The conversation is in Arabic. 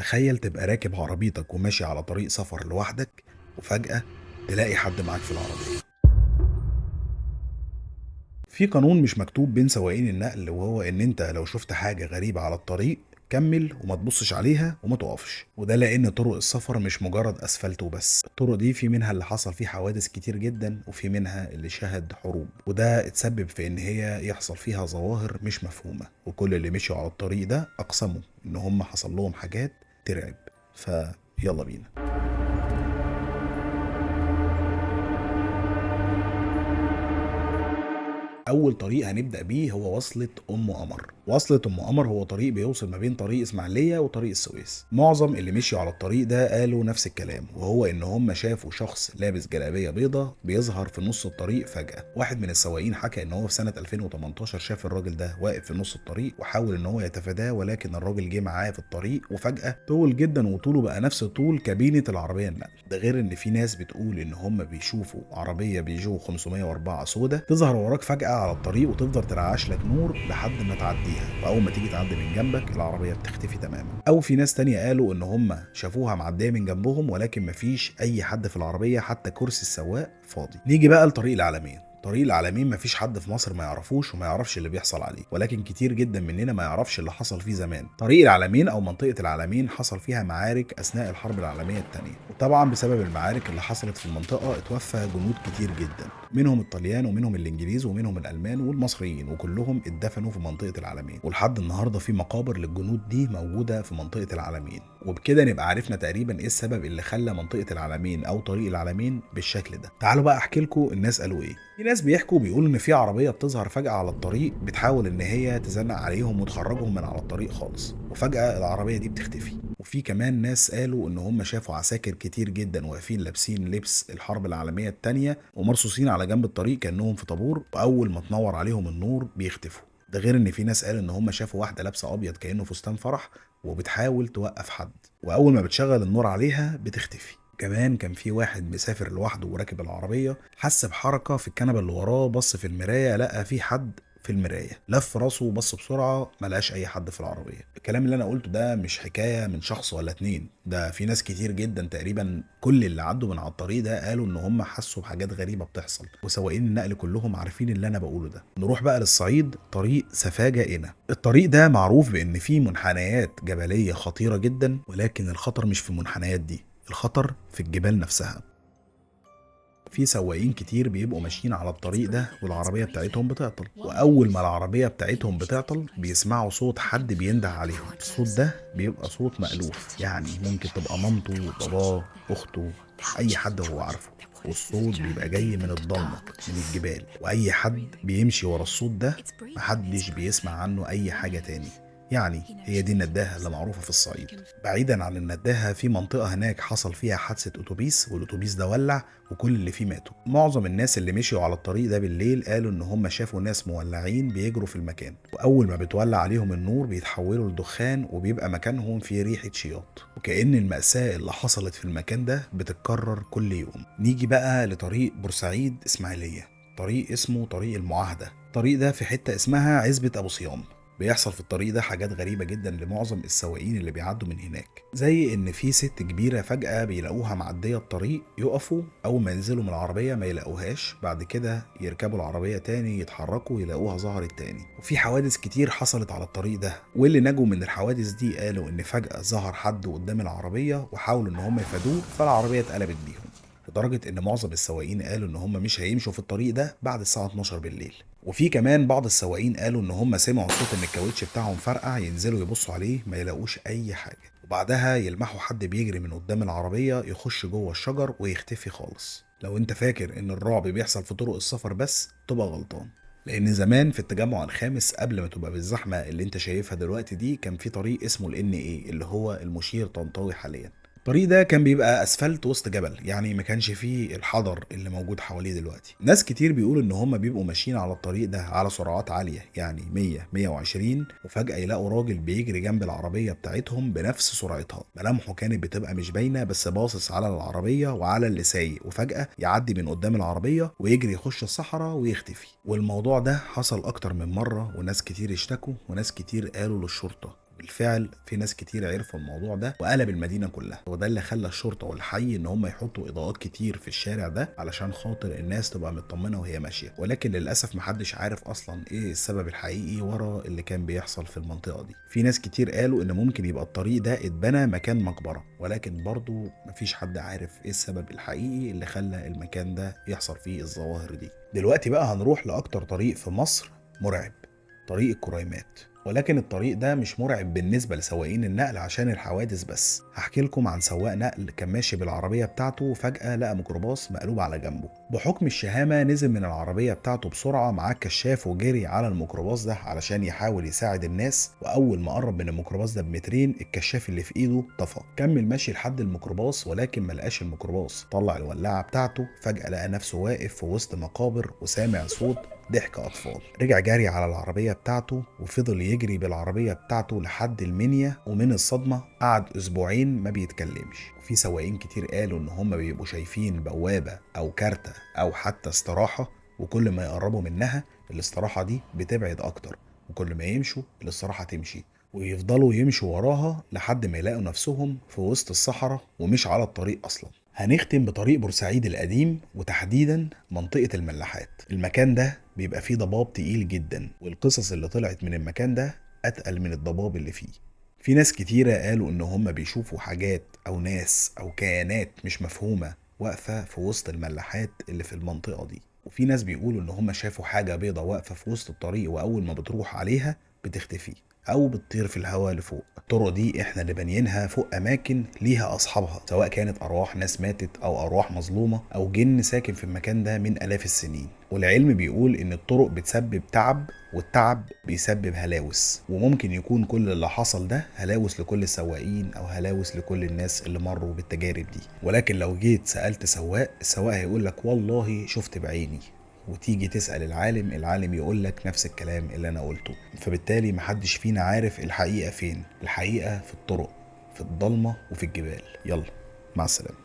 تخيل تبقى راكب عربيتك وماشي على طريق سفر لوحدك، وفجأة تلاقي حد معاك في العربية. في قانون مش مكتوب بين سواقين النقل، وهو ان انت لو شفت حاجة غريبة على الطريق كمل وما تبصش عليها وما تقفش. وده لان طرق السفر مش مجرد اسفلت وبس، الطرق دي في منها اللي حصل فيه حوادث كتير جدا، وفي منها اللي شهد حروب، وده اتسبب في ان هي يحصل فيها ظواهر مش مفهومة. وكل اللي مشوا على الطريق ده اقسموا ان هم حصل لهم حاجات ترعب. فيلا بينا. اول طريق هنبدا بيه هو وصله ام قمر. وصله ام قمر هو طريق بيوصل ما بين طريق اسماعيليه وطريق السويس. معظم اللي مشيوا على الطريق ده قالوا نفس الكلام، وهو ان هم شافوا شخص لابس جلابيه بيضه بيظهر في نص الطريق فجاه. واحد من السواقين حكى ان هو في سنه 2018 شاف الراجل ده واقف في نص الطريق وحاول ان هو يتفاداه، ولكن الراجل جه معاه في الطريق وفجاه طول جدا، وطوله بقى نفس طول كابينه العربيه النقل. ده غير ان في ناس بتقول ان هم بيشوفوا عربيه بيجو 504 سودا تظهر وراك فجاه على الطريق وتفضل ترعاش لك نور لحد ما تعديها، واول ما تيجي تعدي من جنبك العربيه بتختفي تماما. او في ناس تانية قالوا ان هم شافوها معديه من جنبهم ولكن مفيش اي حد في العربيه، حتى كرسي السواق فاضي. نيجي بقى لطريق العلمين. طريق العلمين مفيش حد في مصر ما يعرفوش وما يعرفش اللي بيحصل عليه، ولكن كتير جدا مننا ما يعرفش اللي حصل فيه زمان. طريق العلمين او منطقة العلمين حصل فيها معارك اثناء الحرب العالمية الثانية، وطبعا بسبب المعارك اللي حصلت في المنطقة اتوفى جنود كتير جدا، منهم الطليان ومنهم الانجليز ومنهم الالمان والمصريين، وكلهم اتدفنوا في منطقة العلمين. ولحد النهارده في مقابر للجنود دي موجودة في منطقة العلمين. وبكده نبقى عرفنا تقريبا ايه السبب اللي خلى منطقة العلمين او طريق العلمين بالشكل ده. تعالوا بقى احكي لكم الناس قالوا ايه. في ناس بيحكوا بيقولوا ان في عربيه بتظهر فجاه على الطريق بتحاول ان هي تزنق عليهم وتخرجهم من على الطريق خالص، وفجاه العربيه دي بتختفي. وفي كمان ناس قالوا ان هم شافوا عساكر كتير جدا واقفين لابسين لبس الحرب العالميه الثانيه ومرصوصين على جنب الطريق كانهم في طابور، واول ما تنور عليهم النور بيختفوا. ده غير ان في ناس قال ان هم شافوا واحده لابسه ابيض كانه فستان فرح وبتحاول توقف حد، واول ما بتشغل النور عليها بتختفي. كمان كان في واحد مسافر لوحده وراكب العربية، حس بحركة في الكنبة اللي وراه، بص في المراية لقى في حد في المراية، لف راسه وبص بسرعة ملقاش أي حد في العربية. الكلام اللي أنا قلته ده مش حكاية من شخص ولا اتنين، ده في ناس كتير جدا، تقريبا كل اللي عدوا من على الطريق ده قالوا إن هم حسوا بحاجات غريبة بتحصل، وسواقين النقل كلهم عارفين اللي أنا بقوله ده. نروح بقى للصعيد. طريق سفاجة قنا. الطريق ده معروف بإن فيه منحنيات جبلية خطيرة جدا، ولكن الخطر مش في المنحنيات دي، الخطر في الجبال نفسها. في سواقين كتير بيبقوا ماشيين على الطريق ده والعربية بتاعتهم بتعطل، وأول ما العربية بتاعتهم بتعطل بيسمعوا صوت حد بينده عليهم. الصوت ده بيبقى صوت مألوف، يعني ممكن تبقى مامته، باباه، أخته، أي حد هو عارفه. والصوت بيبقى جاي من الضلمة، من الجبال، وأي حد بيمشي ورا الصوت ده محدش بيسمع عنه أي حاجة تاني. يعني هي دي النداهة اللي معروفة في الصعيد. بعيدا عن النداهة، في منطقة هناك حصل فيها حادثة أتوبيس، والأتوبيس ده ولع وكل اللي فيه ماتوا. معظم الناس اللي مشيوا على الطريق ده بالليل قالوا إن هم شافوا ناس مولعين بيجروا في المكان، وأول ما بتولع عليهم النور بيتحولوا لدخان وبيبقى مكانهم في ريحة شياط، وكأن المأساة اللي حصلت في المكان ده بتتكرر كل يوم. نيجي بقى لطريق بورسعيد إسماعيلية. طريق اسمه طريق المعاهدة. الطريق ده في حتة اسمها عزبة أبو صيام. بيحصل في الطريق ده حاجات غريبة جدا لمعظم السواقين اللي بيعدوا من هناك، زي ان في ست كبيرة فجأة بيلاقوها معدية الطريق، يقفوا اول ما ينزلوا من العربية ما يلاقوهاش، بعد كده يركبوا العربية تاني يتحركوا يلاقوها ظهرت تاني. وفي حوادث كتير حصلت على الطريق ده، واللي نجوا من الحوادث دي قالوا ان فجأة ظهر حد قدام العربية وحاولوا ان هم يفادوه، فالعربية اتقلبت بيهم، لدرجة ان معظم السواقين قالوا ان هم مش هيمشوا في الطريق ده بعد الساعة 12 بالليل. وفي كمان بعض السواقين قالوا ان هم سمعوا صوت ان الكاوتش بتاعهم فرقع، ينزلوا يبصوا عليه ما يلاقوش اي حاجة، وبعدها يلمحوا حد بيجري من قدام العربية يخش جوه الشجر ويختفي خالص. لو انت فاكر ان الرعب بيحصل في طرق السفر بس تبقى غلطان، لان زمان في التجمع الخامس قبل ما تبقى بالزحمة اللي انت شايفها دلوقتي دي كان في طريق اسمه NA اللي هو المشير طنطاوي حاليا. الطريق ده كان بيبقى اسفلت وسط جبل، يعني ما كانش فيه الحضر اللي موجود حواليه دلوقتي. ناس كتير بيقولوا ان هم بيبقوا ماشيين على الطريق ده على سرعات عالية، يعني 100 120، وفجأة يلاقوا راجل بيجري جنب العربية بتاعتهم بنفس سرعتها. ملامحه كانت بتبقى مش باينة بس باصص على العربية وعلى اللي سايق، وفجأة يعدي من قدام العربية ويجري يخش الصحراء ويختفي. والموضوع ده حصل اكتر من مرة، وناس كتير اشتكوا وناس كتير قالوا للشرطة. بالفعل في ناس كتير عرفوا الموضوع ده وقلب المدينة كلها، وده اللي خلى الشرطة والحي ان هم يحطوا اضاءات كتير في الشارع ده علشان خاطر الناس تبقى مطمنة وهي ماشية. ولكن للأسف محدش عارف اصلا ايه السبب الحقيقي ورا اللي كان بيحصل في المنطقة دي. في ناس كتير قالوا ان ممكن يبقى الطريق ده اتبنى مكان مقبرة، ولكن برضو مفيش حد عارف ايه السبب الحقيقي اللي خلى المكان ده يحصل فيه الظواهر دي. دلوقتي بقى هنروح لأكتر طريق في مصر مرعب، طريق الكريمات. ولكن الطريق ده مش مرعب بالنسبة لسواقين النقل عشان الحوادث بس. هحكي لكم عن سواق نقل كان ماشي بالعربية بتاعته وفجأة لقى ميكروباص مقلوب على جنبه. بحكم الشهامة نزل من العربية بتاعته بسرعة معاه كشاف وجري على الميكروباص ده علشان يحاول يساعد الناس. وأول ما قرب من الميكروباص ده بمترين الكشاف اللي في إيده طفى. كمل ماشي لحد الميكروباص ولكن ملقاش الميكروباص. طلع الولاعة بتاعته، فجأة لقى نفسه واقف في وسط مقابر وسامع صوت ضحك أطفال. رجع جري على العربية بتاعته وفضل يجري بالعربية بتاعته لحد المنيا، ومن الصدمة قعد أسبوعين ما بيتكلمش. وفي سواقين كتير قالوا إن هم بيبقوا شايفين بوابة أو كارتة أو حتى استراحة، وكل ما يقربوا منها الاستراحة دي بتبعد أكتر، وكل ما يمشوا الاستراحة تمشي، ويفضلوا يمشوا وراها لحد ما يلاقوا نفسهم في وسط الصحراء ومش على الطريق أصلا. هنختم بطريق بورسعيد القديم وتحديدا منطقة الملاحات. المكان ده بيبقى فيه ضباب تقيل جدا، والقصص اللي طلعت من المكان ده أتقل من الضباب اللي فيه. في ناس كتيرة قالوا إن هم بيشوفوا حاجات أو ناس أو كيانات مش مفهومة واقفة في وسط الملاحات اللي في المنطقة دي. وفي ناس بيقولوا إن هم شافوا حاجة بيضة واقفة في وسط الطريق، وأول ما بتروح عليها بتختفي او بتطير في الهواء لفوق. الطرق دي احنا اللي بانيينها فوق اماكن ليها اصحابها، سواء كانت ارواح ناس ماتت او ارواح مظلومه او جن ساكن في المكان ده من الاف السنين. والعلم بيقول ان الطرق بتسبب تعب، والتعب بيسبب هلاوس، وممكن يكون كل اللي حصل ده هلاوس لكل السواقين او هلاوس لكل الناس اللي مروا بالتجارب دي. ولكن لو جيت سألت سواق، السواق هيقول لك والله شفت بعيني. وتيجي تسأل العالم، العالم يقول لك نفس الكلام اللي انا قلته. فبالتالي محدش فينا عارف الحقيقة فين. الحقيقة في الطرق، في الضلمة وفي الجبال. يلا، مع السلامة.